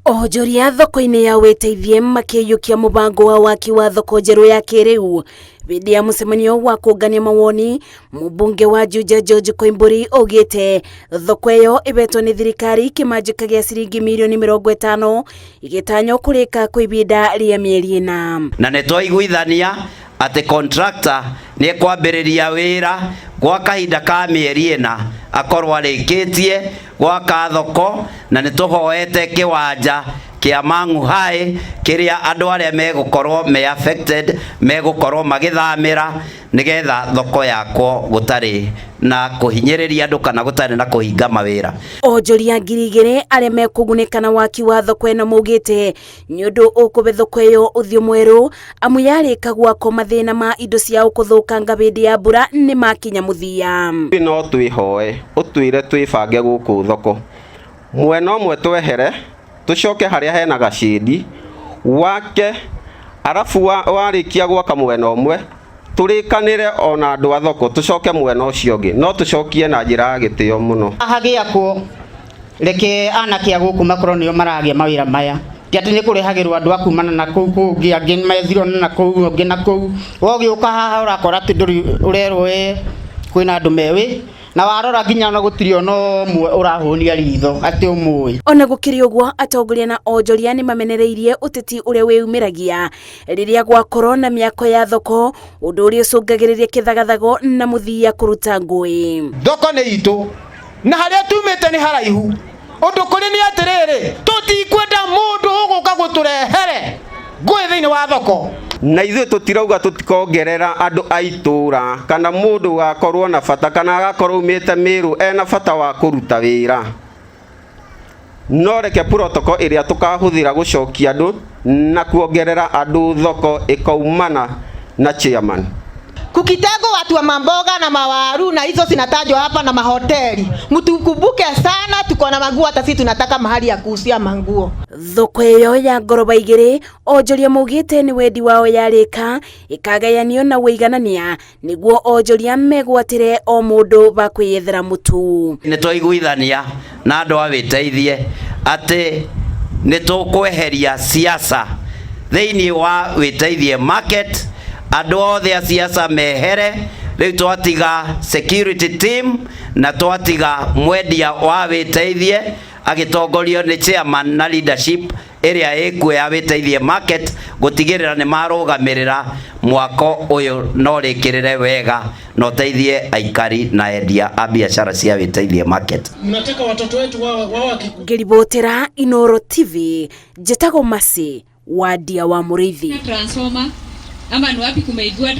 Onjoria thoko-inĩ ya Wĩteithie makĩiyũkia mũbango wa waki wa thoko njerũ ya kĩrĩu. Hĩndĩ ya mũcemanio wa kũngania mawoni, mũmbunge wa Juja George Koimburi augĩte thoko ĩyo ĩbetwo nĩ thirikari kĩmanjĩka gĩa ciringi mirioni 50 igĩtanywo kũrĩka kwa ihinda rĩa mĩeri 4. Na nĩtwaiguithania atĩ contractor nĩ kwambĩrĩria wĩra gwa kahinda ka mĩeri 4 akorwo arĩkĩtie gwaka thoko, na nĩtũhoete kĩwanja kĩa Mang'u High kĩrĩa andũ arĩa megũkorwo me affected megũkorwo magĩthamĩra nĩgetha thoko yakwo gũtarĩ na kũhinyĩrĩria andũ kana gũtarĩ na kũhinga mawĩra. Onjoria 2,000 arĩa mekũgunĩka na waki wa thoko ĩno maugĩte nĩ ũndũ ũkũbe thoko ĩyo ũthiũ mwerũ amu yarĩka gwakwo mathĩna ma indo ciao kũthũkanga hĩndĩ ya mbura nĩ makinya mũthia. No twĩhoe ũtwĩre twĩbange gũkũ thoko mwena ũmwe twehere tucoke harĩa hena gacĩdi wake, arafu warĩkia gwaka mwena ũmwe tũrĩkanĩre ona andũ a thoko tucoke mwena ũcio ũngĩ, no tucokie na njĩra ya gĩtĩo mũno. Hagĩakwo reke anake gũkũ makorwo nĩo maragia mawĩra maya, tiatĩ nĩ kũrehagĩrwo andũ akumana na kũu kũngĩ angĩ methirwo na kũu ũngĩ na kũu, wogĩũka haha ũrakora atĩ ndũrĩ ũrerwo kwĩna andũ mewĩ na warora nginya ona gũtirĩ ona ũmwe ũrahũnia ritho atĩ ũmũĩ. Ona gũkĩrĩ ũguo, atongoria na onjoria nĩ mamenereirie ũteti ũrĩa wĩumĩragia rĩrĩa gwakorwo na mĩako ya thoko, ũndũ ũrĩa ũcũngagĩrĩria kĩthagathago na mũthia kũruta ngũĩ. Thoko nĩ itũ na harĩa tumĩte nĩ haraihu, ũndũ kũrĩ nĩ atĩrĩrĩ, tũtikwenda mũndũ ũgũka gũtũrehere ngũĩ thĩinĩ wa thoko. Na ithuĩ tũtirauga tũtikongerera andũ a itũra kana mũndũ gakorwo na bata kana agakorwo umĩte Mĩrũ ena bata wa kũruta wĩra, no reke protocol ĩrĩa tũkahũthĩra gũcokia andũ na kuongerera andũ thoko ĩkaumana na chairman. Kukitengo watu wa mamboga na mawaru na hizo zinatajwa hapa na mahoteli. Mtukumbuke sana, tuko na manguo, hata sisi tunataka mahali ya kuusia manguo. Thoko ĩyo ya ngoroba 2 onjoria maugĩte nĩ wendi wao yarĩka ĩkagayanio na wĩiganania nĩguo onjoria megwatĩre o mũndũ ba kwĩyethera mũtu. Nĩtwaiguithania na andũ a Wĩteithie atĩ nĩtũkweheria siasa thĩinĩ wa Wĩteithie market, andũ othe a siasa mehere, rĩu twatiga security team na twatiga mwendia wa Wĩteithie agĩtongorio nĩ chairman na leadership ĩrĩa ĩkuo ya Wĩteithie market gũtigĩrĩra nĩ marũgamĩrĩra mwako ũyũ no rĩkĩrĩre wega no teithie aikari na endia a biashara cia Wĩteithie market. Mnataka watoto wetu ngĩribotera Inooro TV, njĩtagwo Mercy Wandia wa Mũrĩithi. Transformer ama ni wapi kumeigua